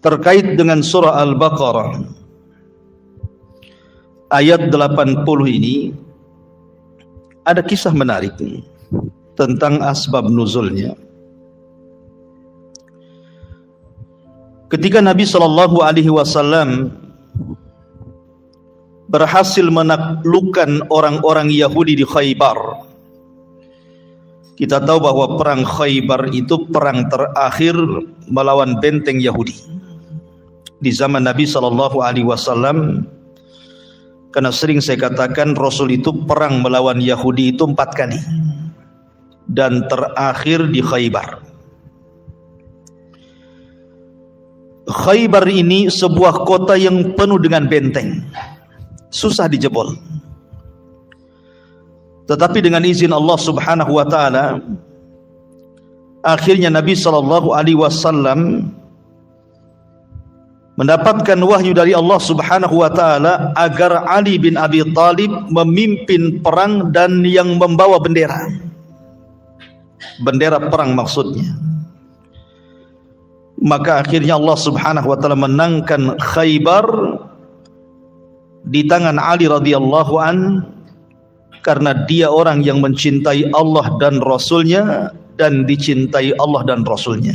terkait dengan surah Al-Baqarah ayat 80 ini ada kisah menarik tentang asbab nuzulnya. Ketika Nabi SAW berhasil menaklukkan orang-orang Yahudi di Khaybar. Kita tahu bahwa perang Khaybar itu perang terakhir melawan benteng Yahudi di zaman Nabi SAW. Karena sering saya katakan Rasul itu perang melawan Yahudi itu 4 kali, dan terakhir di Khaybar. Khaybar ini sebuah kota yang penuh dengan benteng, susah dijebol. Tetapi dengan izin Allah Subhanahu wa taala, akhirnya Nabi SAW mendapatkan wahyu dari Allah Subhanahu wa taala agar Ali bin Abi Thalib memimpin perang dan yang membawa bendera. Bendera perang maksudnya. Maka akhirnya Allah Subhanahu wa taala menangkan Khaybar di tangan Ali radhiyallahu an, karena dia orang yang mencintai Allah dan Rasulnya dan dicintai Allah dan Rasulnya.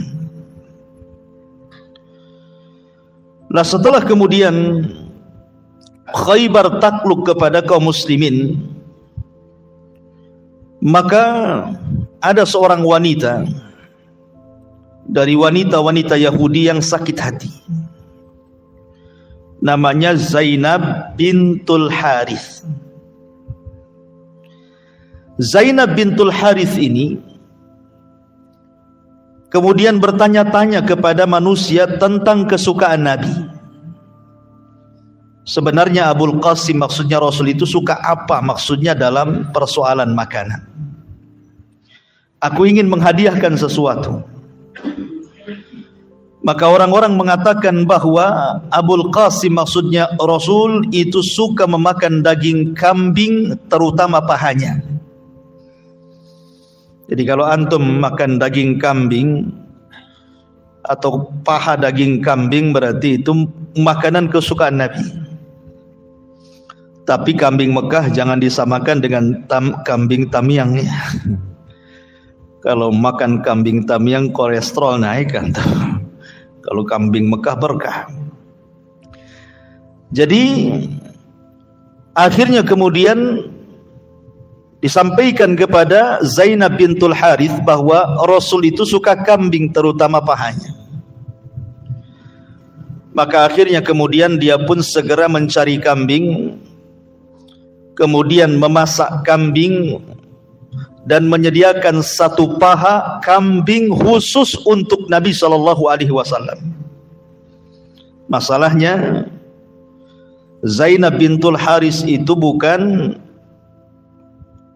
Nah, setelah kemudian Khaybar takluk kepada kaum muslimin, maka ada seorang wanita dari wanita-wanita Yahudi yang sakit hati, namanya Zainab bintul Harith. Zainab bintul Harith ini kemudian bertanya-tanya kepada manusia tentang kesukaan Nabi. Sebenarnya Abul Qasim, maksudnya Rasul itu suka apa maksudnya dalam persoalan makanan. Aku ingin menghadiahkan sesuatu. Maka orang-orang mengatakan bahwa Abul Qasim, maksudnya Rasul itu suka memakan daging kambing, terutama pahanya. Jadi kalau antum makan daging kambing atau paha daging kambing, berarti itu makanan kesukaan Nabi. Tapi kambing Mekah jangan disamakan dengan kambing Tamyang ya. Kalau makan kambing Tamyang kolesterol naik kan. Kalau kambing Mekah berkah. Jadi akhirnya kemudian disampaikan kepada Zainab bintul Harith bahwa Rasul itu suka kambing, terutama pahanya. Maka akhirnya kemudian dia pun segera mencari kambing, kemudian memasak kambing dan menyediakan satu paha kambing khusus untuk Nabi SAW. Masalahnya Zainab bintul Harith itu bukan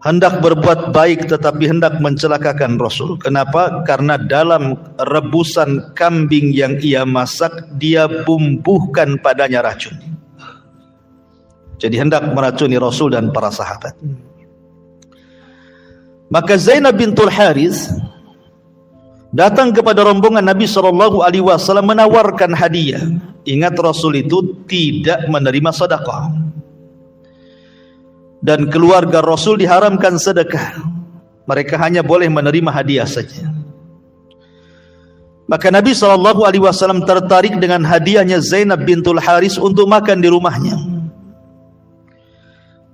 hendak berbuat baik, tetapi hendak mencelakakan Rasul. Kenapa? Karena dalam rebusan kambing yang ia masak, dia bumbuhkan padanya racun. Jadi hendak meracuni Rasul dan para sahabat. Maka Zainab bintul Harith datang kepada rombongan Nabi SAW menawarkan hadiah. Ingat, Rasul itu tidak menerima sedekah, dan keluarga Rasul diharamkan sedekah. Mereka hanya boleh menerima hadiah saja. Maka Nabi SAW tertarik dengan hadiahnya Zainab bintul Harith untuk makan di rumahnya.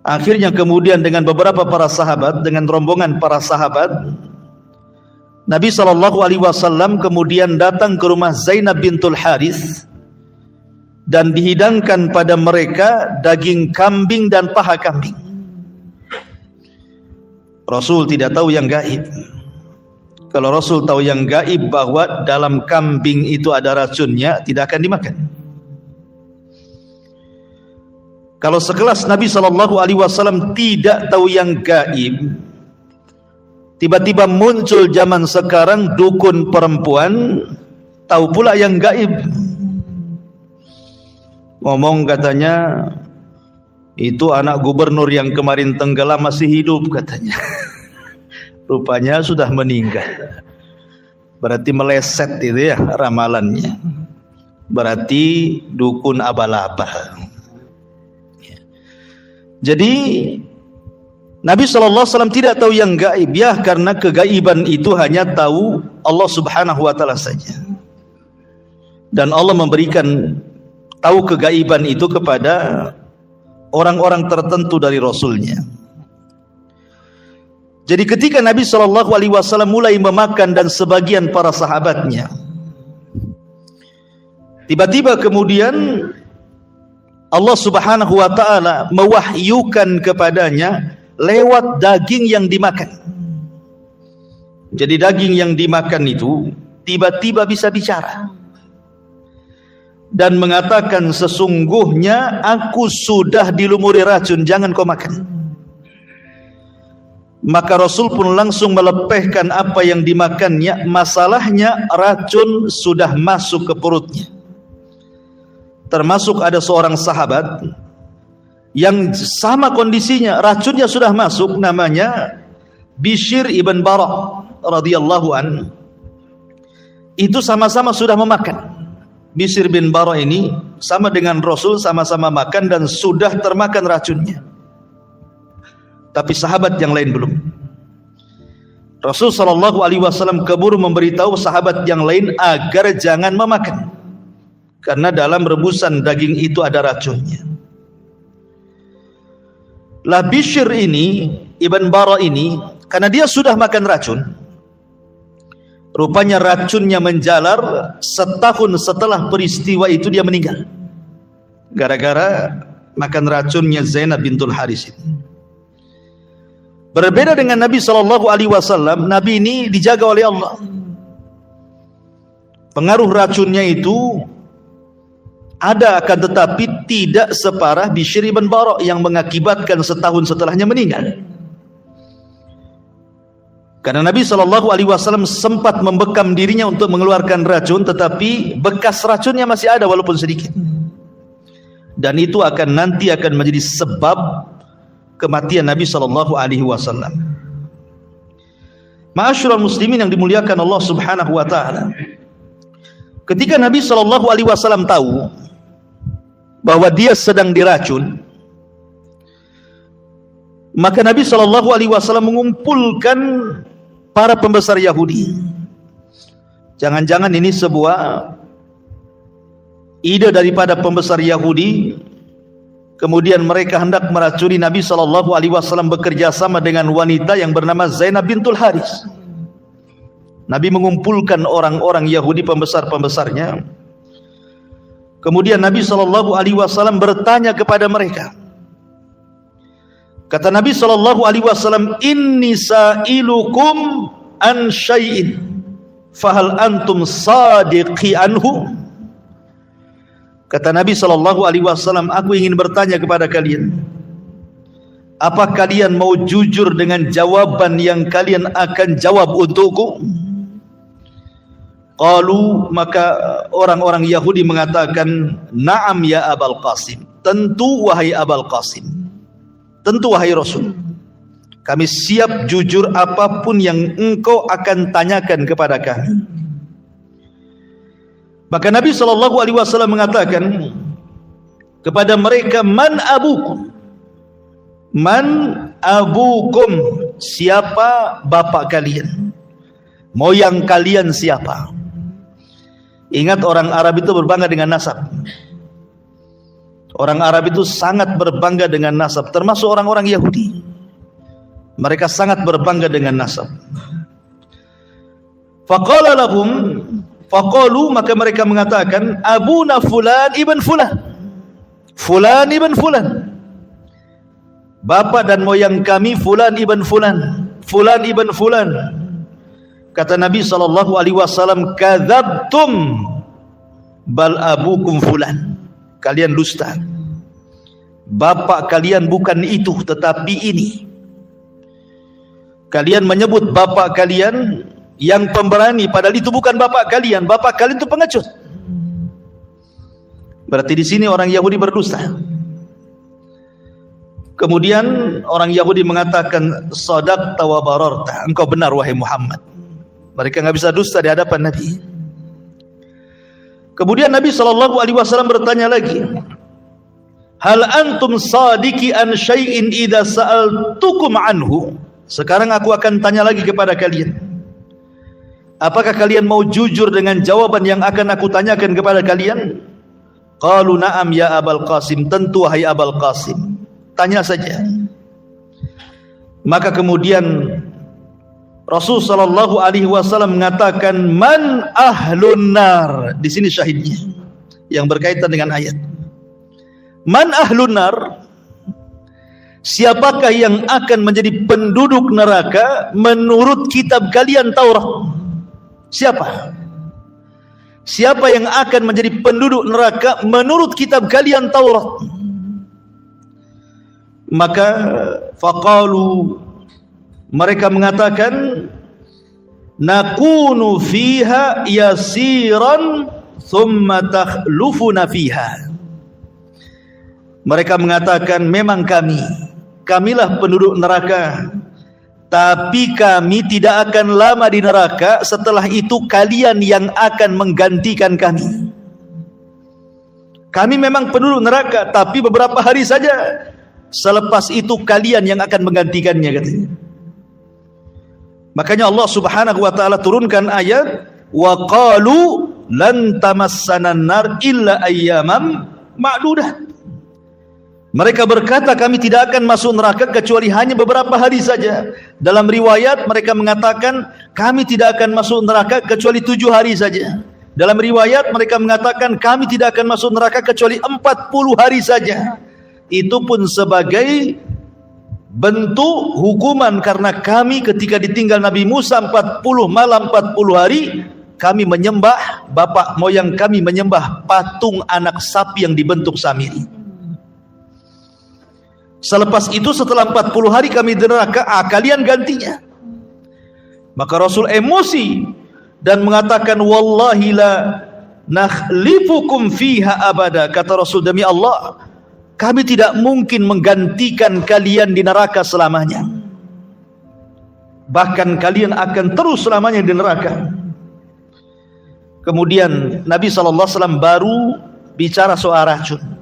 Akhirnya kemudian dengan beberapa para sahabat, dengan rombongan para sahabat, Nabi SAW kemudian datang ke rumah Zainab bintul Harith dan dihidangkan pada mereka daging kambing dan paha kambing. Rasul tidak tahu yang gaib. Kalau Rasul tahu yang gaib bahwa dalam kambing itu ada racunnya, tidak akan dimakan. Kalau sekelas Nabi SAW tidak tahu yang gaib, tiba-tiba muncul zaman sekarang dukun perempuan tahu pula yang gaib. Ngomong katanya, itu anak gubernur yang kemarin tenggelam masih hidup katanya. Rupanya sudah meninggal. Berarti meleset itu ya ramalannya. berarti dukun abal-abal. Jadi Nabi SAW tidak tahu yang gaib, ya, karena kegaiban itu hanya tahu Allah Subhanahu wa Ta'ala saja. Dan Allah memberikan tahu kegaiban itu kepada orang-orang tertentu dari Rasulnya. Jadi ketika Nabi SAW mulai memakan dan sebagian para sahabatnya, tiba-tiba kemudian Allah Subhanahu wa Ta'ala mewahyukan kepadanya lewat daging yang dimakan. Jadi daging yang dimakan itu tiba-tiba bisa bicara dan mengatakan, sesungguhnya aku sudah dilumuri racun, jangan kau makan. Maka Rasul pun langsung melepehkan apa yang dimakannya. Masalahnya racun sudah masuk ke perutnya. Termasuk ada seorang sahabat yang sama kondisinya, racunnya sudah masuk, namanya Bishr ibn Bara radhiyallahu an. Itu sama-sama sudah memakan. Bishr bin Bara ini sama dengan Rasul, sama-sama makan dan sudah termakan racunnya. Tapi sahabat yang lain belum. Rasul SAW keburu memberitahu sahabat yang lain agar jangan memakan, karena dalam rebusan daging itu ada racunnya. Lah Bishr ini, Ibn Bara ini, karena dia sudah makan racun, rupanya racunnya menjalar. Setahun setelah peristiwa itu dia meninggal, gara-gara makan racunnya Zainab bintul Haris. Berbeda dengan Nabi SAW, Nabi ini dijaga oleh Allah. Pengaruh racunnya itu ada, akan tetapi tidak separah Bishr ibn Bara yang mengakibatkan setahun setelahnya meninggal. Karena Nabi SAW sempat membekam dirinya untuk mengeluarkan racun, tetapi bekas racunnya masih ada walaupun sedikit. Dan itu nanti akan menjadi sebab kematian Nabi SAW. Ma'asyiral muslimin yang dimuliakan Allah Subhanahu wa Ta'ala, ketika Nabi SAW tahu bahwa dia sedang diracun, maka Nabi SAW mengumpulkan para pembesar Yahudi. Jangan-jangan ini sebuah ide daripada pembesar Yahudi, kemudian mereka hendak meracuni Nabi SAW bekerja sama dengan wanita yang bernama Zainab bintul Haris. Nabi mengumpulkan orang-orang Yahudi, pembesar-pembesarnya. Kemudian Nabi SAW bertanya kepada mereka. Kata Nabi SAW, inni sa'ilukum an syai'in fahal antum sadiqi anhu. Kata Nabi SAW, aku ingin bertanya kepada kalian, apa kalian mau jujur dengan jawaban yang kalian akan jawab untukku? Qalu, maka orang-orang Yahudi mengatakan, na'am ya Abul Qasim, tentu wahai Abul Qasim, tentu wahai Rasul, kami siap jujur apapun yang engkau akan tanyakan kepada kami. Maka Nabi SAW mengatakan kepada mereka, man abukum, man abukum, siapa bapak kalian, moyang kalian siapa? Ingat, orang Arab itu berbangga dengan nasab. Orang Arab itu sangat berbangga dengan nasab, termasuk orang-orang Yahudi. Mereka sangat berbangga dengan nasab. Faqala lahum, faqalu, maka mereka mengatakan, abuna fulan ibn fulan, fulan ibn fulan, bapak dan moyang kami fulan ibn fulan, fulan ibn fulan. Kata Nabi SAW, kadzabtum bal abukum fulan, kalian dusta, bapak kalian bukan itu tetapi ini. Kalian menyebut bapak kalian yang pemberani, padahal itu bukan bapak kalian itu pengecut. Berarti di sini orang Yahudi berdusta. Kemudian orang Yahudi mengatakan, shadaqta wa bararta, engkau benar wahai Muhammad. Mereka nggak bisa dusta di hadapan Nabi. Kemudian Nabi SAW bertanya lagi, hal antum sadiki an syai'in idza sa'altukum anhu. Sekarang aku akan tanya lagi kepada kalian, apakah kalian mau jujur dengan jawaban yang akan aku tanyakan kepada kalian? Qalu na'am ya Abul Qasim, tentu wahai Abul Qasim, tanya saja. Maka kemudian Rasul sallallahu alaihi wasallam mengatakan, man ahlun nar. Di sini syahidnya yang berkaitan dengan ayat. Man ahlun nar, siapakah yang akan menjadi penduduk neraka menurut kitab kalian Taurat? Siapa? Siapa yang akan menjadi penduduk neraka menurut kitab kalian Taurat? Maka faqalu, mereka mengatakan, nakunu fiha yasiran thumma takhlufuna fiha. Mereka mengatakan, memang kamilah penduduk neraka, tapi kami tidak akan lama di neraka, setelah itu kalian yang akan menggantikan kami. Kami memang penduduk neraka, tapi beberapa hari saja, selepas itu kalian yang akan menggantikannya, katanya. Makanya Allah Subhanahu wa taala turunkan ayat, wa qalu lan tamassana an-nar illa ayyaman ma'dudah. Mereka berkata, kami tidak akan masuk neraka kecuali hanya beberapa hari saja. Dalam riwayat mereka mengatakan, kami tidak akan masuk neraka kecuali 7 hari saja. Dalam riwayat mereka mengatakan, kami tidak akan masuk neraka kecuali 40 hari saja. Itu pun sebagai bentuk hukuman, karena kami ketika ditinggal Nabi Musa 40 malam 40 hari, kami menyembah, bapak moyang kami menyembah patung anak sapi yang dibentuk samiri. Selepas itu setelah 40 hari kami di neraka, kalian gantinya. Maka Rasul emosi dan mengatakan, wallahi la nakhlifukum fiha abada. Kata Rasul, demi Allah, kami tidak mungkin menggantikan kalian di neraka selamanya. Bahkan kalian akan terus selamanya di neraka. Kemudian Nabi SAW baru bicara soal racun.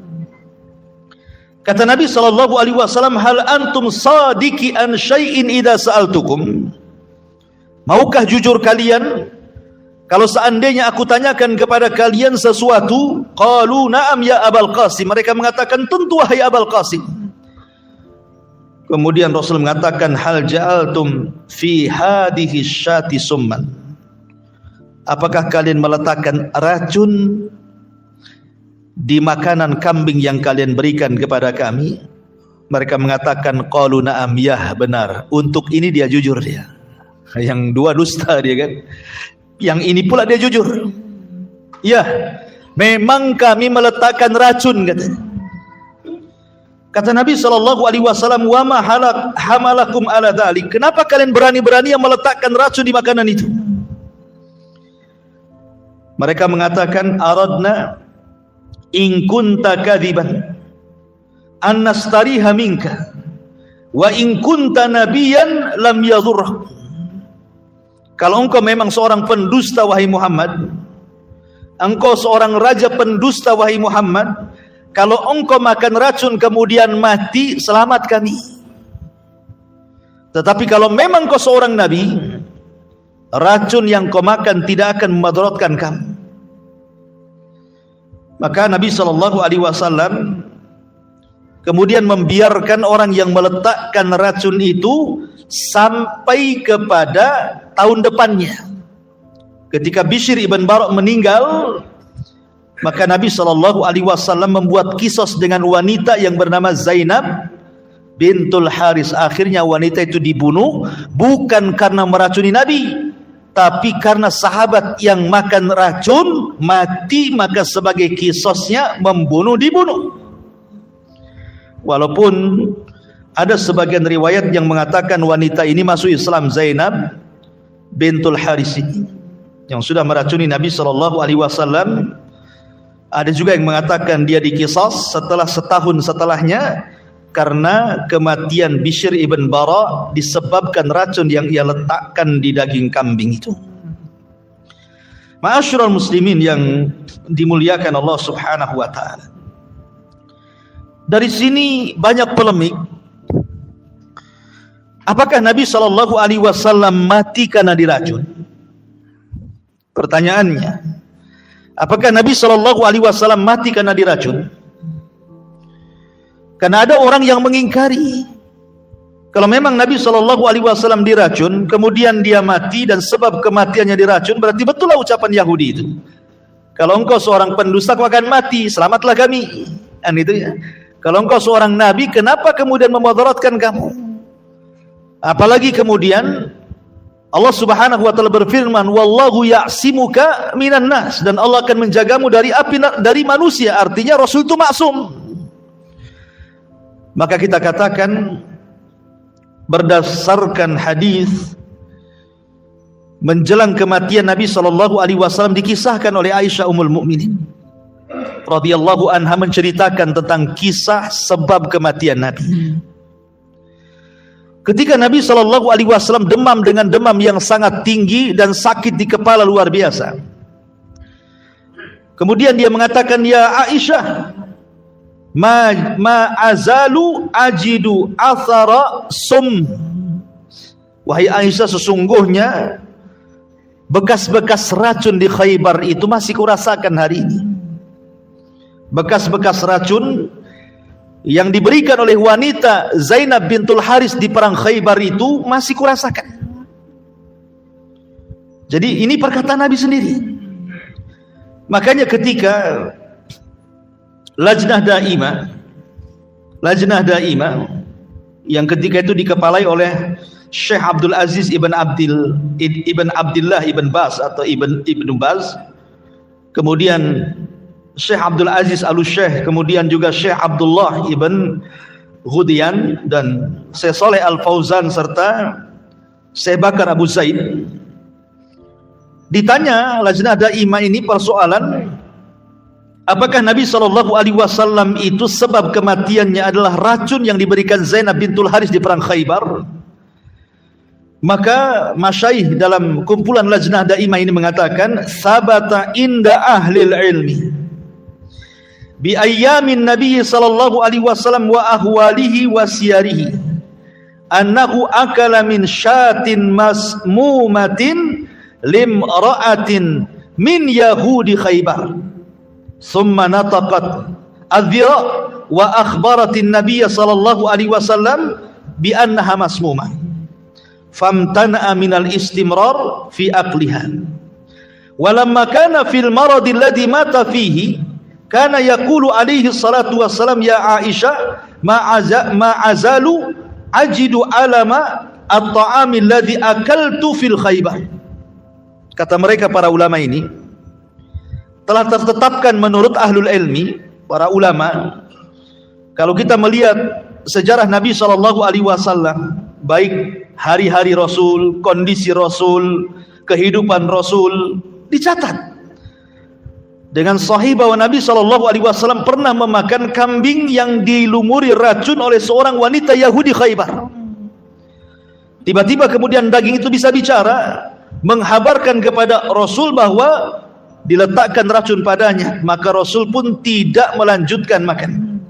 Kata Nabi SAW, hal antum sadiki an syai'in idza sa'altukum. Maukah jujur kalian kalau seandainya aku tanyakan kepada kalian sesuatu? Qalu na'am ya Abul Qasim. Mereka mengatakan, tentu wahai Abul Qasim. Kemudian Rasul mengatakan, hal ja'altum fi hadhihi syati summan. Apakah kalian meletakkan racun di makanan kambing yang kalian berikan kepada kami? Mereka mengatakan, qalu na'am, ya benar. Untuk ini dia jujur dia. Yang dua dusta dia kan. Yang ini pula dia jujur. Ya, memang kami meletakkan racun, katanya. Kata Nabi SAW, wa ma hamalakum ala dhalik. Kenapa kalian berani-berani yang meletakkan racun di makanan itu? Mereka mengatakan, aradna in kunta kadziban an nastariha minka wa in kunta nabiyan lam yadhurra. Kalau engkau memang seorang pendusta wahai Muhammad, engkau seorang raja pendusta wahai Muhammad, kalau engkau makan racun kemudian mati, selamat kami. Tetapi kalau memang kau seorang nabi, racun yang kau makan tidak akan memudaratkan kamu. Maka Nabi SAW kemudian membiarkan orang yang meletakkan racun itu sampai kepada tahun depannya. Ketika Bishr ibn Barak meninggal, maka Nabi SAW membuat kisos dengan wanita yang bernama Zainab bintul Haris. Akhirnya wanita itu dibunuh, bukan karena meracuni Nabi, tapi karena sahabat yang makan racun mati, maka sebagai kisosnya dibunuh. Walaupun ada sebagian riwayat yang mengatakan wanita ini masuk Islam, Zainab bintul Haris yang sudah meracuni Nabi SAW. Ada juga yang mengatakan dia dikisos setelah setahun setelahnya, karena kematian Bishr ibn Bara disebabkan racun yang ia letakkan di daging kambing itu. Ma'asyiral muslimin yang dimuliakan Allah Subhanahu wa taala. Dari sini banyak polemik. Apakah Nabi sallallahu alaihi wasallam mati karena diracun? Pertanyaannya, apakah Nabi sallallahu alaihi wasallam mati karena diracun? Karena ada orang yang mengingkari kalau memang Nabi sallallahu alaihi wasallam diracun, kemudian dia mati dan sebab kematiannya diracun, berarti betullah ucapan Yahudi itu. Kalau engkau seorang pendusta kau akan mati, selamatlah kami. Kan itu ya. Kalau engkau seorang nabi, kenapa kemudian memudaratkan kamu? Apalagi kemudian Allah Subhanahu wa taala berfirman, "Wallahu ya'simuka minan nas," dan Allah akan menjagamu dari api dari manusia. Artinya Rasul itu maksum. Maka kita katakan berdasarkan hadis menjelang kematian Nabi sallallahu alaihi wasallam dikisahkan oleh Aisyah Ummul Mukminin radhiyallahu anha, menceritakan tentang kisah sebab kematian Nabi. Ketika Nabi sallallahu alaihi wasallam demam dengan demam yang sangat tinggi dan sakit di kepala luar biasa. Kemudian dia mengatakan, "Ya Aisyah, ma azalu ajidu athara sum." Wahai Aisyah, sesungguhnya bekas-bekas racun di Khaybar itu masih kurasakan hari ini. Bekas-bekas racun yang diberikan oleh wanita Zainab bintul Haris di perang Khaybar itu masih kurasakan. Jadi ini perkataan Nabi sendiri. Makanya ketika Lajnah Daimah yang ketika itu dikepalai oleh Syekh Abdul Aziz ibn Abdullah ibn Baz atau Ibn Baz, kemudian Syekh Abdul Aziz Al-Syekh, kemudian juga Syekh Abdullah ibn Ghudian dan Syekh Saleh Al-Fauzan serta Syekh Bakar Abu Zaid. Ditanya Lajnah Daimah ini persoalan, apakah Nabi sallallahu alaihi wasallam itu sebab kematiannya adalah racun yang diberikan Zainab bintul Haris di perang Khaybar? Maka masyaikh dalam kumpulan Lajnah Daimah ini mengatakan, sabata inda ahlil ilmi bi ayyamin Nabi sallallahu alaihi wasallam wa ahwalihi wa siyarihi annahu akala min syatin masmumatin limra'atin min yahudi Khaybar. Thumma nataqat adh-dhira wa akhbaratin Nabiy sallallahu alaihi wasallam bi annaha masmumah. Famtana'a minal istimrar fi aqliha. Walamma kana fil marad alladhi mata fihi kana yaqulu alaihi salatu wassalam, ya Aisyah, ma azalu ajidu alama at-ta'am alladhi akaltu fil Khaybar. Kata mereka para ulama ini telah tertetapkan menurut ahlul ilmi, para ulama, kalau kita melihat sejarah Nabi sallallahu alaihi wasallam, baik hari-hari Rasul, kondisi Rasul, kehidupan Rasul dicatat dengan sahih bahwa Nabi sallallahu alaihi wasallam pernah memakan kambing yang dilumuri racun oleh seorang wanita Yahudi Khaybar. Tiba-tiba kemudian daging itu bisa bicara, menghabarkan kepada Rasul bahwa diletakkan racun padanya, maka Rasul pun tidak melanjutkan makan.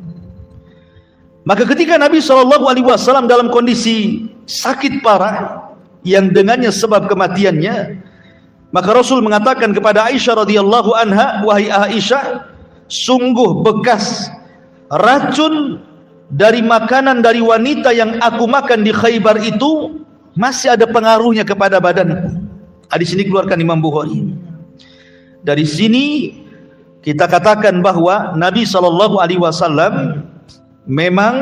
Maka ketika Nabi SAW dalam kondisi sakit parah yang dengannya sebab kematiannya, maka Rasul mengatakan kepada Aisyah radhiyallahu anha, wahai Aisyah, sungguh bekas racun dari makanan dari wanita yang aku makan di Khaybar itu masih ada pengaruhnya kepada badanku. Hadis ini keluarkan Imam Bukhari. Dari sini kita katakan bahwa Nabi SAW memang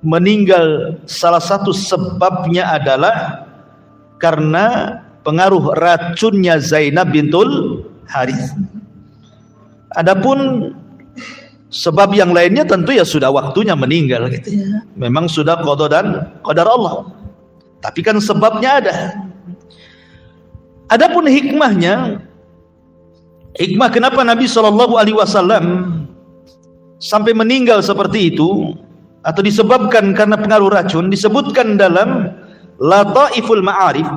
meninggal, salah satu sebabnya adalah karena pengaruh racunnya Zainab bintul Harith. Adapun sebab yang lainnya tentu ya sudah waktunya meninggal gitu ya. Memang sudah qada dan qadar Allah. Tapi kan sebabnya ada. Adapun hikmahnya, hikmah kenapa Nabi SAW sampai meninggal seperti itu atau disebabkan karena pengaruh racun, disebutkan dalam Lataiful Ma'arif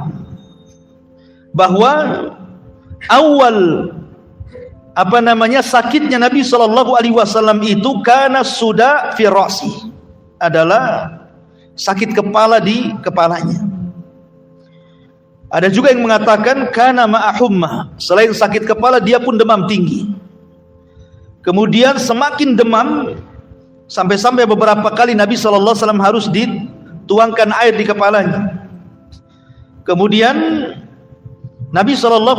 bahwa awal sakitnya Nabi SAW itu karena sudah fi ra'si, adalah sakit kepala di kepalanya. Ada juga yang mengatakan kana ma'ahumma, selain sakit kepala dia pun demam tinggi. Kemudian semakin demam sampai-sampai beberapa kali Nabi SAW harus dituangkan air di kepalanya. Kemudian Nabi SAW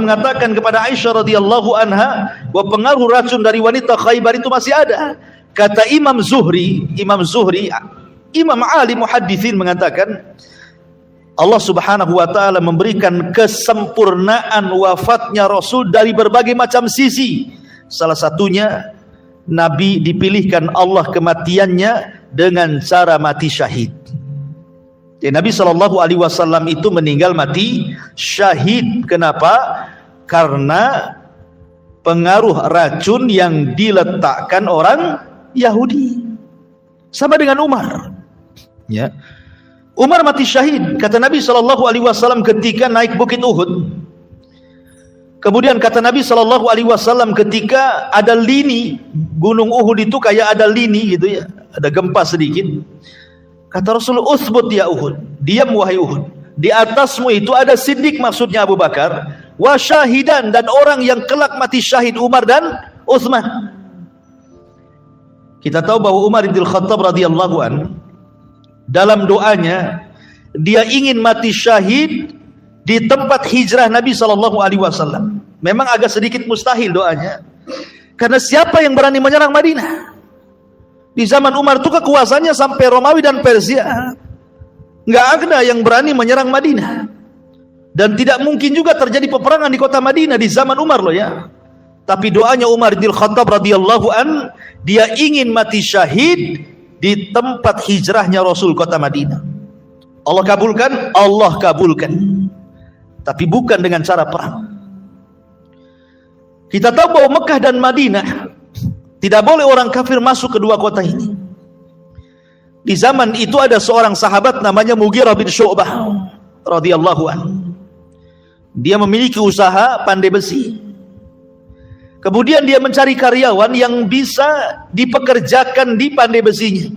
mengatakan kepada Aisyah radhiyallahu anha bahwa pengaruh racun dari wanita Khaybar itu masih ada. Kata Imam Zuhri, Imam Ali muhadditsin mengatakan, Allah Subhanahu wa taala memberikan kesempurnaan wafatnya Rasul dari berbagai macam sisi. Salah satunya Nabi dipilihkan Allah kematiannya dengan cara mati syahid. Ya, Nabi SAW itu meninggal mati syahid. Kenapa? Karena pengaruh racun yang diletakkan orang Yahudi. Sama dengan Umar. Ya, Umar mati syahid. Kata Nabi SAW ketika naik bukit Uhud. Kemudian kata Nabi SAW ketika ada lini, gunung Uhud itu kayak ada lini gitu ya, ada gempa sedikit. Kata Rasul, "Uthbut ya Uhud, diam wahai Uhud. Di atasmu itu ada Siddiq," maksudnya Abu Bakar, "wa syahidan," dan orang yang kelak mati syahid, Umar dan Utsman. Kita tahu bahwa Umar bin Khattab radhiyallahu an dalam doanya dia ingin mati syahid di tempat hijrah Nabi SAW. Memang agak sedikit mustahil doanya, karena siapa yang berani menyerang Madinah? Di zaman Umar itu kekuasaannya sampai Romawi dan Persia, nggak ada yang berani menyerang Madinah, dan tidak mungkin juga terjadi peperangan di kota Madinah di zaman Umar loh ya. Tapi doanya Umar bin Khattab radhiyallahu an, dia ingin mati syahid di tempat hijrahnya Rasul kota Madinah. Allah kabulkan, Allah kabulkan. Tapi bukan dengan cara perang. Kita tahu bahwa Mekah dan Madinah tidak boleh orang kafir masuk ke dua kota ini. Di zaman itu ada seorang sahabat namanya Mughirah bin Syu'bah radhiyallahu anhu. Dia memiliki usaha pandai besi. Kemudian dia mencari karyawan yang bisa dipekerjakan di pandai besinya.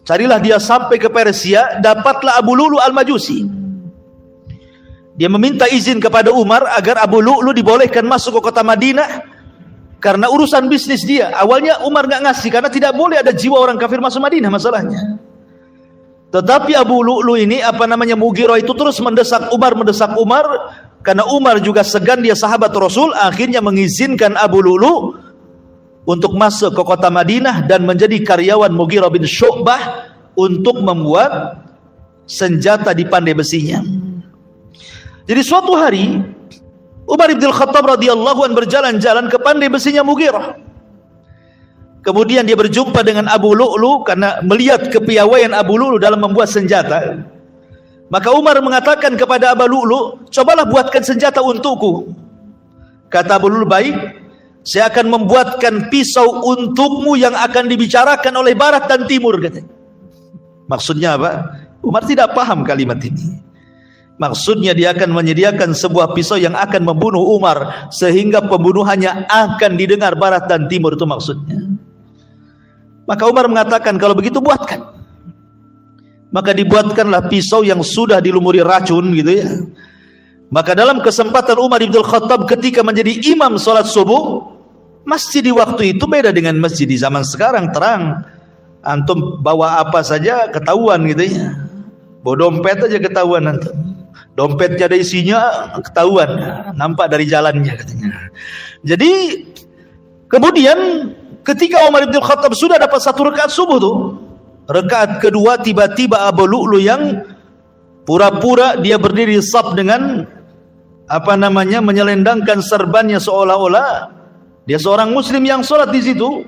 Carilah dia sampai ke Persia, dapatlah Abu Lu'lu' al-Majusi. Dia meminta izin kepada Umar agar Abu Lu'lu' dibolehkan masuk ke kota Madinah karena urusan bisnis dia. Awalnya Umar nggak ngasih karena tidak boleh ada jiwa orang kafir masuk Madinah masalahnya. Tetapi Abu Lu'lu' ini Mughirah itu terus mendesak Umar karena Umar juga segan, dia sahabat Rasul. Akhirnya mengizinkan Abu Lu'lu' untuk masuk ke kota Madinah dan menjadi karyawan Mughirah bin Syu'bah untuk membuat senjata di pandai besinya. Jadi suatu hari Umar bin Khattab radhiyallahu an berjalan-jalan ke pandai besinya Mughirah. Kemudian dia berjumpa dengan Abu Lu'lu' karena melihat kepiawaian Abu Lu'lu' dalam membuat senjata. Maka Umar mengatakan kepada Abu Lu'lu', "Cobalah buatkan senjata untukku." Kata Abu Lu'lu', "Baik, saya akan membuatkan pisau untukmu yang akan dibicarakan oleh barat dan timur," katanya. Maksudnya apa? Umar tidak paham kalimat ini. Maksudnya dia akan menyediakan sebuah pisau yang akan membunuh Umar, sehingga pembunuhannya akan didengar barat dan timur, itu maksudnya. Maka Umar mengatakan, "Kalau begitu buatkan." Maka dibuatkanlah pisau yang sudah dilumuri racun gitu ya. Maka dalam kesempatan Umar bin Khattab ketika menjadi imam sholat subuh, masjid di waktu itu beda dengan masjid di zaman sekarang, terang. Antum bawa apa saja ketahuan gitu ya. Bawa dompet aja ketahuan antum. Dompetnya ada isinya ketahuan, nampak dari jalannya katanya. Jadi kemudian ketika Umar bin Khattab sudah dapat satu rakaat subuh tuh, rakaat kedua tiba-tiba Abu Lu'lu' yang pura-pura dia berdiri saf dengan menyelendangkan serbannya seolah-olah dia seorang muslim yang sholat di situ,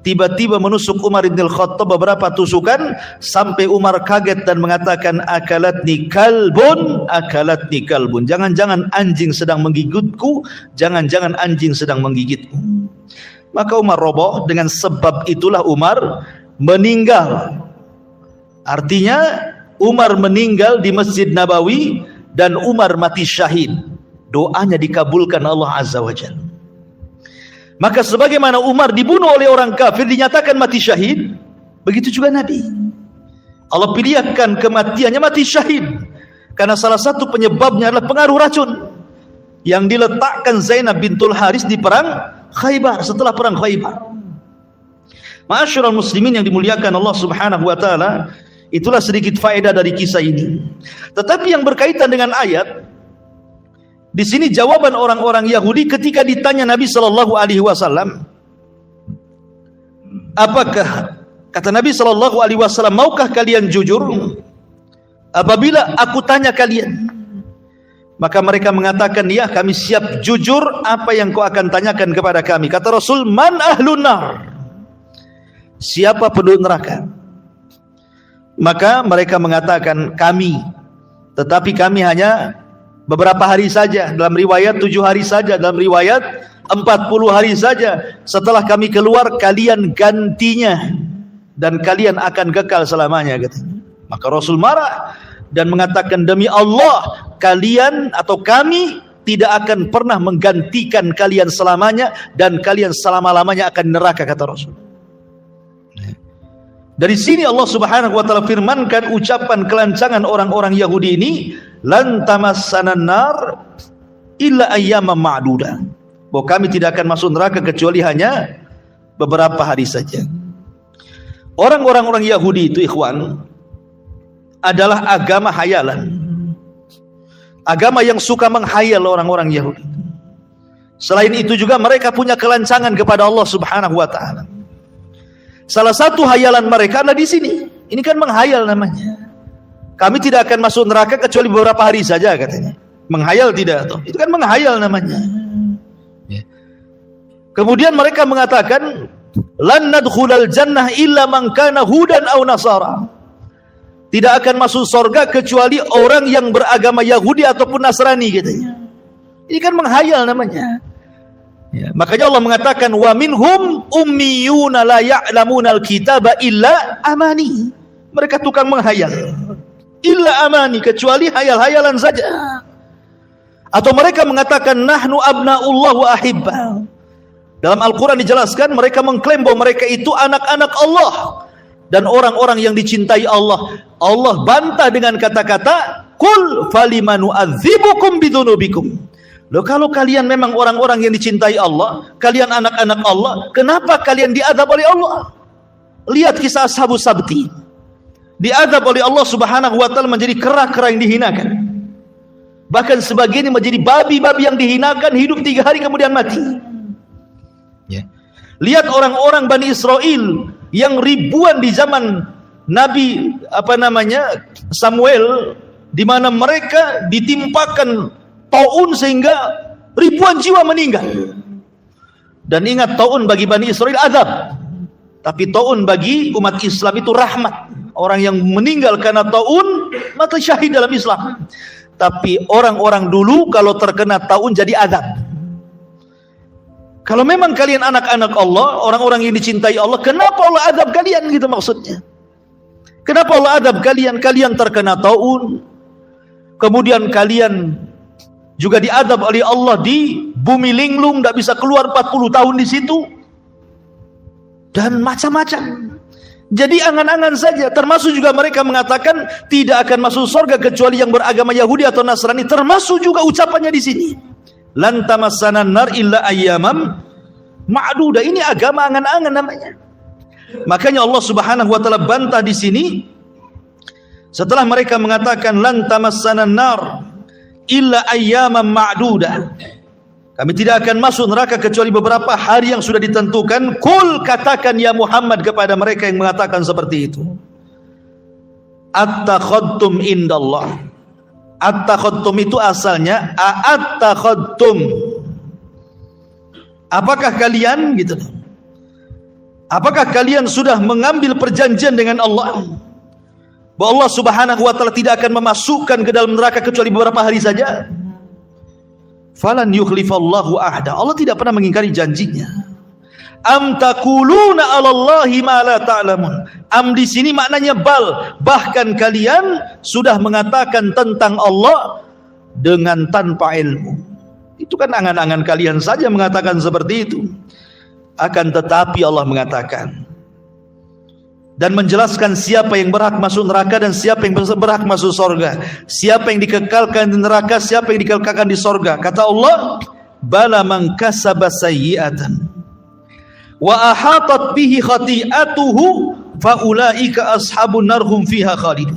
tiba-tiba menusuk Umar bin Khattab beberapa tusukan sampai Umar kaget dan mengatakan, akalatni kalbun, jangan-jangan anjing sedang menggigitku, jangan-jangan anjing sedang menggigitku. Maka Umar roboh. Dengan sebab itulah Umar meninggal. Artinya Umar meninggal di Masjid Nabawi dan Umar mati syahid. doanya dikabulkan Allah Azza wa Jalla. Maka sebagaimana Umar dibunuh oleh orang kafir dinyatakan mati syahid, begitu juga Nabi. Allah pilihkan kematiannya mati syahid karena salah satu penyebabnya adalah pengaruh racun yang diletakkan Zainab bintul Haris di perang Khaybar, setelah perang Khaybar. Ma'asyiral muslimin yang dimuliakan Allah Subhanahu wa taala, itulah sedikit faedah dari kisah ini. Tetapi yang berkaitan dengan ayat, di sini jawaban orang-orang Yahudi ketika ditanya Nabi sallallahu alaihi wasallam, apakah, kata Nabi sallallahu alaihi wasallam, maukah kalian jujur apabila aku tanya kalian? Maka mereka mengatakan, ya, kami siap jujur apa yang kau akan tanyakan kepada kami. Kata Rasul, man ahlun nar, siapa penduduk neraka? Maka mereka mengatakan, kami, tetapi kami hanya beberapa hari saja. Dalam riwayat 7 hari saja, dalam riwayat 40 hari saja. Setelah kami keluar, kalian gantinya dan kalian akan kekal selamanya, katanya. Maka Rasul marah dan mengatakan, demi Allah, kalian atau kami tidak akan pernah menggantikan kalian selamanya, dan kalian selama-lamanya akan neraka, kata Rasul. Dari sini Allah Subhanahu wa taala firmankan ucapan kelancangan orang-orang Yahudi ini, lan tamassanan nar illa ayyaman ma'dudah, bahwa kami tidak akan masuk neraka kecuali hanya beberapa hari saja. Orang-orang Yahudi itu, ikhwan, adalah agama hayalan, agama yang suka menghayal orang-orang Yahudi. Selain itu juga mereka punya kelancangan kepada Allah Subhanahu wa taala. Salah satu hayalan mereka adalah di sini. Ini kan menghayal namanya. Kami tidak akan masuk neraka kecuali beberapa hari saja, katanya. Menghayal tidak, toh? Itu kan menghayal namanya. Kemudian mereka mengatakan, lan nadkhulal jannah illa man kana hudan aw nasara. Tidak akan masuk surga kecuali orang yang beragama Yahudi ataupun Nasrani, katanya. Ini kan menghayal namanya. Ya, makanya Allah mengatakan, wa minhum ummiyuna la ya'lamuna al-kitaba illa amani. Mereka tukang menghayal. Illa amani, kecuali hayal-hayalan saja. Atau mereka mengatakan, nahnu abna'ullah wa ahibba. Dalam Al-Quran dijelaskan, mereka mengklaim bahwa mereka itu anak-anak Allah dan orang-orang yang dicintai Allah. Allah bantah dengan kata-kata, kul falimanu adzibukum bidunubikum. Loh, kalau kalian memang orang-orang yang dicintai Allah, kalian anak-anak Allah, kenapa kalian diadab oleh Allah? Lihat kisah Ashabus Sabti. Diadab oleh Allah Subhanahu wa taala menjadi kera-kera yang dihinakan. Bahkan sebagiannya menjadi babi-babi yang dihinakan, hidup 3 hari kemudian mati. Lihat orang-orang Bani Israel yang ribuan di zaman Nabi Samuel, di mana mereka ditimpakan taun sehingga ribuan jiwa meninggal. Dan ingat, taun bagi Bani Israel azab, tapi taun bagi umat Islam itu rahmat. Orang yang meninggal karena taun mati syahid dalam Islam. Tapi orang-orang dulu kalau terkena taun jadi azab. Kalau memang kalian anak-anak Allah, orang-orang yang dicintai Allah, kenapa Allah azab kalian, gitu maksudnya. Kenapa Allah azab kalian? Kalian terkena taun, kemudian kalian juga diadab oleh Allah di bumi linglung, tidak bisa keluar 40 tahun di situ, dan macam-macam. Jadi angan-angan saja. Termasuk juga mereka mengatakan tidak akan masuk surga kecuali yang beragama Yahudi atau Nasrani. Termasuk juga ucapannya di sini, lan tamassanan nar illa ayyamam ma'dudah. Ini agama angan-angan namanya. Makanya Allah Subhanahu wa taala bantah di sini setelah mereka mengatakan lan tamassanan nar illa ayyaman ma'dudah, kami tidak akan masuk neraka kecuali beberapa hari yang sudah ditentukan. Kul, katakan ya Muhammad kepada mereka yang mengatakan seperti itu, attakhadtum indallah. Attakhadtum itu asalnya a'attakhadtum, apakah kalian, gitu, apakah kalian sudah mengambil perjanjian dengan Allah bahwa Allah Subhanahu wa taala tidak akan memasukkan ke dalam neraka kecuali beberapa hari saja? Falan yukhlifallahu ahda. Allah tidak pernah mengingkari janjinya. Am taquluna 'alallahi ma la ta'lamun. Am di sini maknanya bal, bahkan kalian sudah mengatakan tentang Allah dengan tanpa ilmu. Itu kan angan-angan kalian saja mengatakan seperti itu. Akan tetapi Allah mengatakan dan menjelaskan siapa yang berhak masuk neraka dan siapa yang berhak masuk surga, siapa yang dikekalkan di neraka, siapa yang dikekalkan di surga. Kata Allah, bala man kasaba sayyi'atan wa ahatat bihi khati'atuhu fa ulaika ashabun nar hum fiha khalidun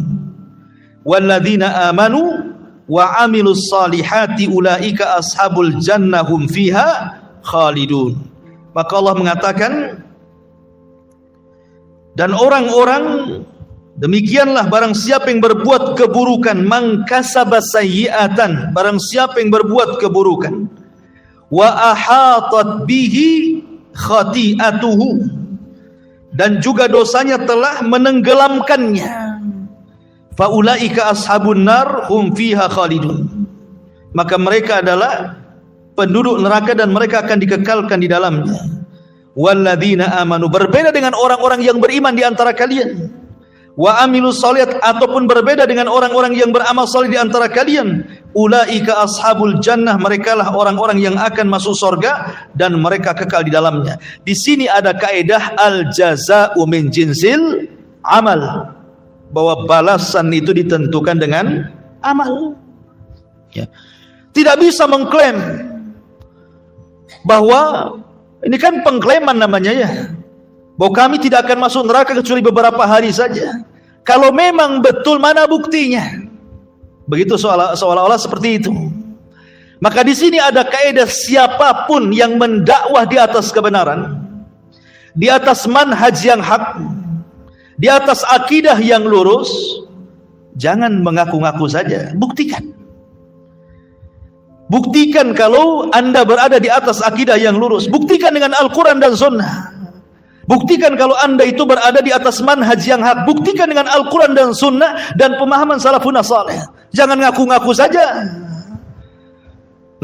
walladzina amanu wa amilus salihati ulaika ashabul jannah hum fiha khalidun. Maka Allah mengatakan, dan orang-orang demikianlah barang siapa yang berbuat keburukan, man kasaba sayyi'atan, barang siapa yang berbuat keburukan, wa ahatat bihi khati'atuhu, dan juga dosanya telah menenggelamkannya, fa ulaika ashabun nar hum fiha khalidun, maka mereka adalah penduduk neraka dan mereka akan dikekalkan di dalamnya. Walladzina amanu, berbeda dengan orang-orang yang beriman di antara kalian. Wa amilus sholihat, ataupun berbeda dengan orang-orang yang beramal saleh di antara kalian. Ulaika ashabul jannah, merekalah orang-orang yang akan masuk surga dan mereka kekal di dalamnya. Di sini ada kaidah al jazaa'u min jinsil amal, bahwa balasan itu ditentukan dengan amal. Ya. Tidak bisa mengklaim bahwa ini kan pengklaiman namanya ya, bahwa kami tidak akan masuk neraka kecuali beberapa hari saja. Kalau memang betul, mana buktinya? Begitu seolah-olah seperti itu. Maka di sini ada kaidah, siapapun yang mendakwah di atas kebenaran, di atas manhaj yang hak, di atas akidah yang lurus, jangan mengaku-ngaku saja, buktikan. Buktikan kalau Anda berada di atas akidah yang lurus. Buktikan dengan Al-Quran dan Sunnah. Buktikan kalau Anda itu berada di atas manhaj yang hak. Buktikan dengan Al-Quran dan Sunnah dan pemahaman salafun saleh. Jangan ngaku-ngaku saja.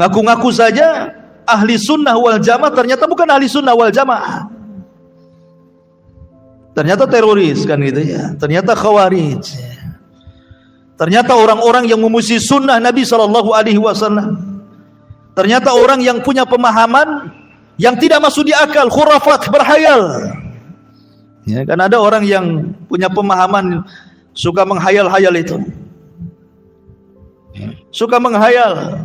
Ngaku-ngaku saja ahli sunnah wal jamaah, ternyata bukan ahli sunnah wal jamaah. Ternyata teroris kan gitu ya. Ternyata khawarij. Ternyata orang-orang yang memusuhi sunnah Nabi SAW. Ternyata orang yang punya pemahaman yang tidak masuk di akal, khurafat, berhayal. Ya, kan ada orang yang punya pemahaman suka menghayal-hayal itu. Suka menghayal.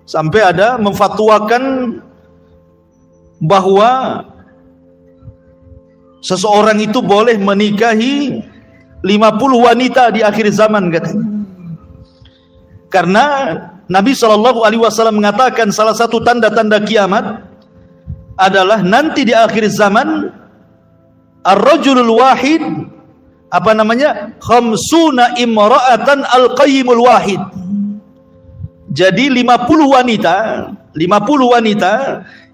Sampai ada memfatwakan bahwa seseorang itu boleh menikahi 50 wanita di akhir zaman katanya. Karena Nabi SAW mengatakan salah satu tanda-tanda kiamat adalah nanti di akhir zaman ar-rajulul wahid, khamsuna imra'atan al-qayyimul wahid. Jadi 50 wanita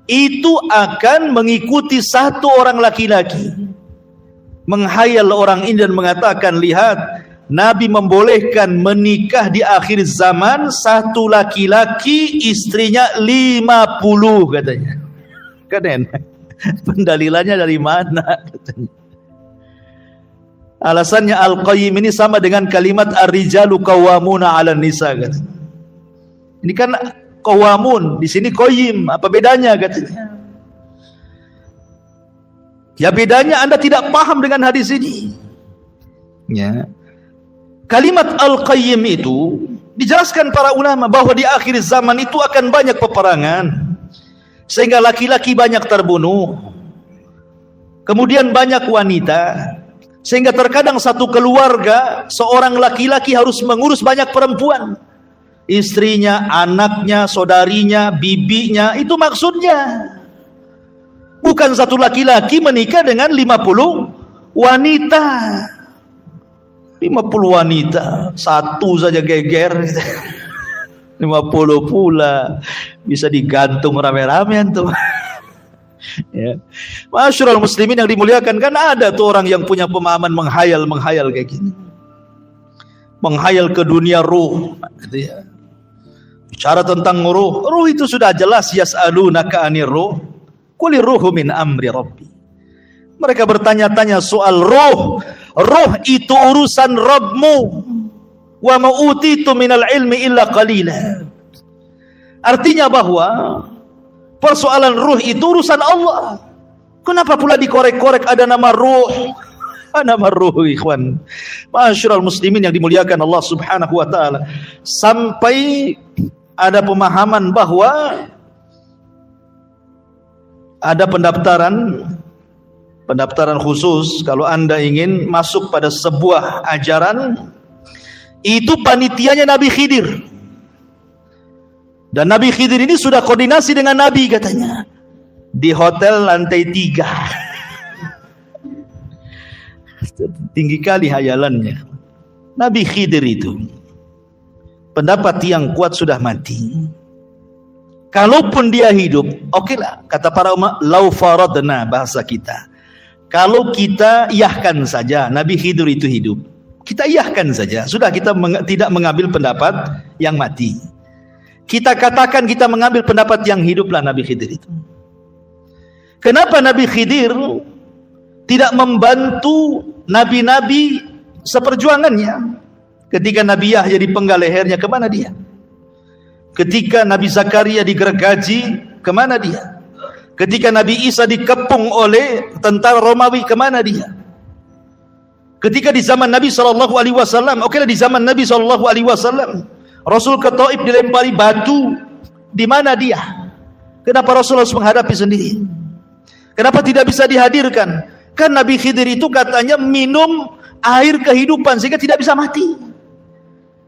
itu akan mengikuti satu orang laki-laki. Menghayal orang ini dan mengatakan, lihat, Nabi membolehkan menikah di akhir zaman satu laki-laki, istrinya 50 katanya. Kan pendalilannya dari mana katanya? Alasannya Al-Qayyim ini sama dengan kalimat ar-rijalu qawwamuna 'alan nisa katanya. Ini kan qawamun, di sini qayyim, apa bedanya katanya? Ya bedanya Anda tidak paham dengan hadis ini. Ya. Kalimat Al-Qayyim itu dijelaskan para ulama bahwa di akhir zaman itu akan banyak peperangan, sehingga laki-laki banyak terbunuh, kemudian banyak wanita, sehingga terkadang satu keluarga seorang laki-laki harus mengurus banyak perempuan, istrinya, anaknya, saudarinya, bibinya. Itu maksudnya. Bukan satu laki-laki menikah dengan 50 wanita. 50 wanita, satu saja geger. 50 pula bisa digantung rame-rame antum. Ya. Masyarul muslimin yang dimuliakan, kan ada tuh orang yang punya pemahaman menghayal kayak gini. Menghayal ke dunia ruh gitu ya. Bicara tentang ruh. Ruh itu sudah jelas, yas'alunaka 'anir ruh. Qul ruhu min amri rabbi. Mereka bertanya-tanya soal ruh. Ruh itu urusan Rabbmu. Wa ma utitu minal ilmi illa qalila. Artinya bahwa persoalan ruh itu urusan Allah. Kenapa pula dikorek-korek ada nama ruh? Nama ruh, ikhwan. Ma'asyiral muslimin yang dimuliakan Allah Subhanahu wa taala. Sampai ada pemahaman bahwa ada pendaftaran khusus kalau Anda ingin masuk pada sebuah ajaran, itu panitianya Nabi Khidir. Dan Nabi Khidir ini sudah koordinasi dengan Nabi katanya. Di hotel lantai 3. Tinggi kali hayalannya. Nabi Khidir itu pendapat yang kuat sudah mati. Kalaupun dia hidup, oke lah, kata para ulama, lau faradna, bahasa kita. Kalau kita iyahkan saja Nabi Khidir itu hidup, kita iyahkan saja. Sudah, kita tidak mengambil pendapat yang mati. Kita katakan kita mengambil pendapat yang hiduplah Nabi Khidir itu. Kenapa Nabi Khidir tidak membantu nabi-nabi seperjuangannya? Ketika Nabi Yahya dipenggal lehernya, kemana dia? Ketika Nabi Zakaria digergaji, kemana dia? Ketika Nabi Isa dikepung oleh tentara Romawi, kemana dia? Ketika di zaman Nabi SAW, oke lah, di zaman Nabi SAW, Rasul ke Taif dilempari batu, di mana dia? Kenapa Rasul harus menghadapi sendiri? Kenapa tidak bisa dihadirkan? Kan Nabi Khidir itu katanya minum air kehidupan sehingga tidak bisa mati.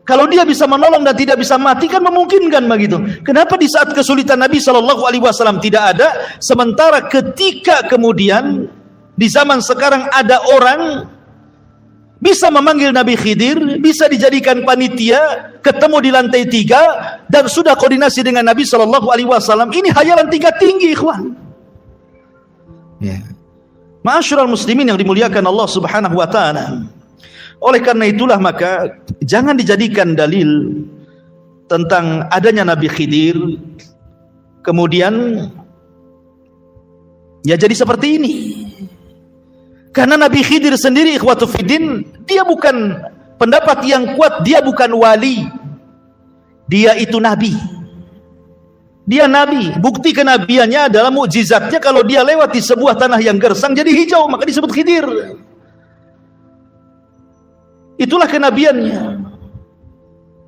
Kalau dia bisa menolong dan tidak bisa mati, kan memungkinkan begitu. Kenapa di saat kesulitan Nabi SAW tidak ada, sementara ketika kemudian di zaman sekarang ada orang bisa memanggil Nabi Khidir, bisa dijadikan panitia, ketemu di lantai 3 dan sudah koordinasi dengan Nabi SAW. Ini hayalan tingkat tinggi, ikhwan. Ya. Ma'asyiral muslimin yang dimuliakan Allah Subhanahu wa taala. Oleh karena itulah maka jangan dijadikan dalil tentang adanya Nabi Khidir kemudian ya jadi seperti ini. Karena Nabi Khidir sendiri, ikhwatu fiddin, dia bukan pendapat yang kuat, dia bukan wali. Dia itu nabi. Dia nabi. Bukti kenabiannya adalah mukjizatnya, kalau dia lewat di sebuah tanah yang gersang jadi hijau, maka disebut Khidir. Itulah kenabiannya.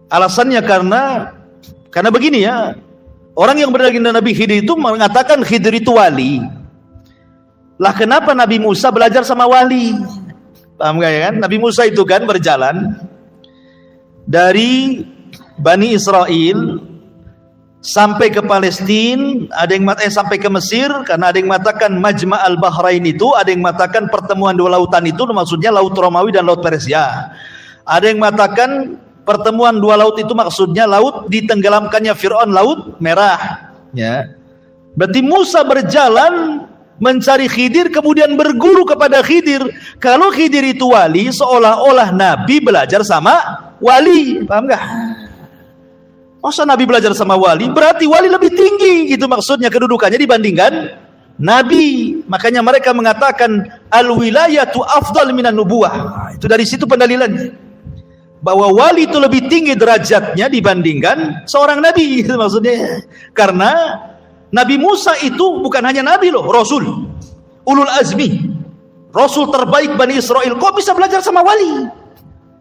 Alasannya karena begini ya. Orang yang beragama Nabi Khidir itu mengatakan Khidir itu wali. Lah kenapa Nabi Musa belajar sama wali? Paham gak ya kan? Nabi Musa itu kan berjalan dari Bani Israel sampai ke Palestina, ada yang sampai ke Mesir, karena ada yang mengatakan Majma' al-Bahrain itu, ada yang mengatakan pertemuan dua lautan itu maksudnya Laut Romawi dan Laut Persia. Ada yang mengatakan pertemuan dua laut itu maksudnya laut ditenggelamkannya Fir'aun, Laut Merah. Ya. Berarti Musa berjalan mencari Khidir, kemudian berguru kepada Khidir. Kalau Khidir itu wali, seolah-olah Nabi belajar sama wali. Paham gak? Masa Nabi belajar sama wali? Berarti wali lebih tinggi, gitu maksudnya kedudukannya dibandingkan Nabi. Makanya mereka mengatakan al-wilayatu afdal minan nubuwah. Itu dari situ pendalilannya, bahwa wali itu lebih tinggi derajatnya dibandingkan seorang Nabi. Itu maksudnya. Karena Nabi Musa itu bukan hanya Nabi loh, Rasul ulul azmi, Rasul terbaik Bani Israel. Kok bisa belajar sama wali?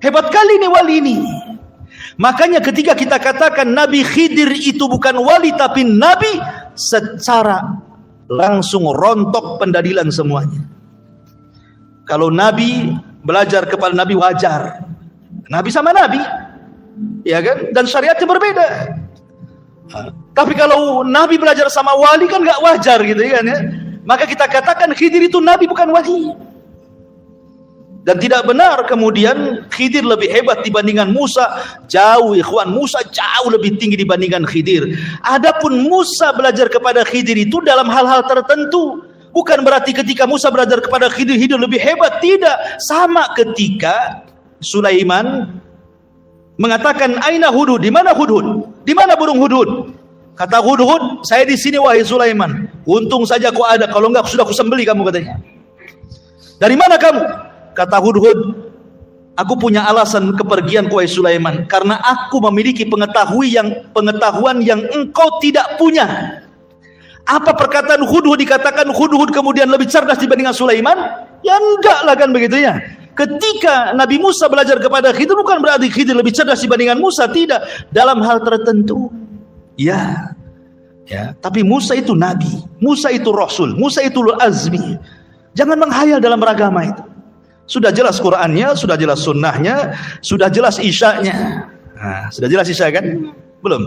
Hebat kali nih wali ini. Makanya ketika kita katakan Nabi Khidir itu bukan wali tapi Nabi, secara langsung rontok pendalilan semuanya. Kalau Nabi belajar kepada Nabi wajar, Nabi sama Nabi, ya kan? Dan syariatnya berbeda. Tapi kalau Nabi belajar sama wali kan gak wajar gitu kan ya. Maka kita katakan Khidir itu Nabi bukan wali. Dan tidak benar kemudian Khidir lebih hebat dibandingkan Musa. Jauh ikhwan, Musa jauh lebih tinggi dibandingkan Khidir. Adapun Musa belajar kepada Khidir itu dalam hal-hal tertentu. Bukan berarti ketika Musa belajar kepada Khidir, Khidir lebih hebat. Tidak. Sama ketika Sulaiman mengatakan aina hudhud, di mana hudhud? Di mana burung hudhud? Kata hudhud, saya di sini wahai Sulaiman. Untung saja kau ada, kalau enggak sudah kusembeli kamu, katanya. Dari mana kamu? Kata hudhud, Aku punya alasan kepergian wahai Sulaiman, karena aku memiliki pengetahuan yang engkau tidak punya. Apa perkataan Hudhud dikatakan Hudhud kemudian lebih cerdas dibandingkan Sulaiman? Ya enggak lah kan begitu ya. Ketika Nabi Musa belajar kepada Khidir, bukan berarti Khidir lebih cerdas dibandingkan Musa, tidak. Dalam hal tertentu. Ya. Tapi Musa itu Nabi, Musa itu Rasul, Musa itu ulul azmi. Jangan menghayal dalam beragama itu. Sudah jelas Qur'annya, sudah jelas sunnahnya, sudah jelas isya'nya. Nah, sudah jelas isya kan? Belum?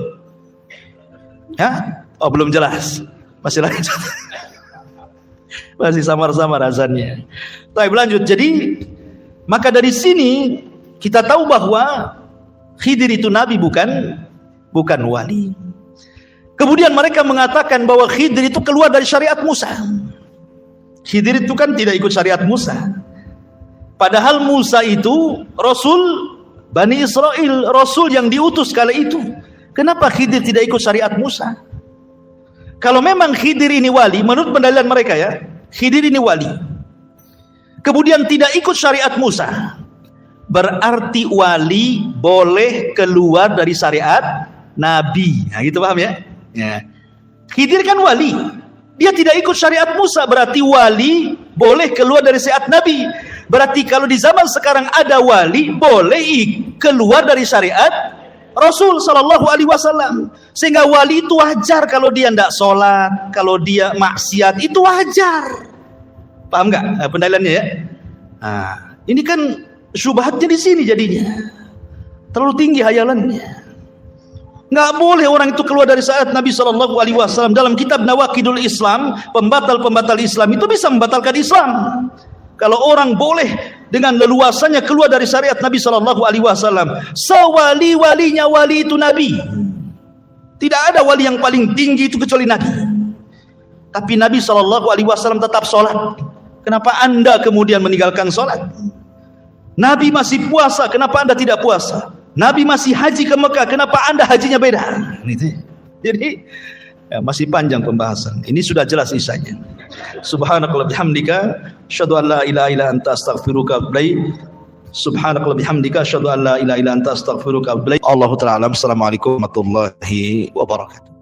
Ya? Oh, belum jelas. Masih lanjut. Masih samar-samar azannya. Baik, lanjut. Jadi, maka dari sini kita tahu bahwa Khidir itu nabi, bukan wali. Kemudian mereka mengatakan bahwa Khidir itu keluar dari syariat Musa. Khidir itu kan tidak ikut syariat Musa. Padahal Musa itu Rasul Bani Israel, Rasul yang diutus kala itu. Kenapa Khidir tidak ikut syariat Musa? Kalau memang Khidir ini wali, menurut pendalilan mereka ya, Khidir ini wali, kemudian tidak ikut syariat Musa, berarti wali boleh keluar dari syariat Nabi. Nah gitu, paham ya? Khidir kan wali, dia tidak ikut syariat Musa, berarti wali boleh keluar dari syariat Nabi. Berarti kalau di zaman sekarang ada wali, boleh keluar dari syariat Rasul Sallallahu Alaihi Wasallam. Sehingga wali itu wajar kalau dia tidak sholat, kalau dia maksiat, itu wajar. Paham nggak pendalilannya ya? Nah, ini kan syubhatnya di sini jadinya. Terlalu tinggi hayalannya. Nggak boleh orang itu keluar dari syariat Nabi Sallallahu Alaihi Wasallam. Dalam kitab Nawaqidul Islam, pembatal-pembatal Islam itu bisa membatalkan Islam. Kalau orang boleh dengan leluasanya keluar dari syariat Nabi Sallallahu Alaihi Wasallam, sewali-walinya wali itu Nabi. Tidak ada wali yang paling tinggi itu kecuali Nabi. Tapi Nabi Sallallahu Alaihi Wasallam tetap sholat. Kenapa anda kemudian meninggalkan sholat? Nabi masih puasa, kenapa anda tidak puasa? Nabi masih haji ke Mekah, kenapa anda hajinya beda? Jadi ya, masih panjang pembahasan. Ini sudah jelas isanya. Subhanakallah bihamdika asyhadu an la ilaha illa anta astaghfiruka wa atubu ilaik. Subhanakallah bihamdika asyhadu an la ilaha illa anta astaghfiruka wa atubu ilaik. Allahu ta'ala alam. Assalamualaikum warahmatullahi wabarakatuh.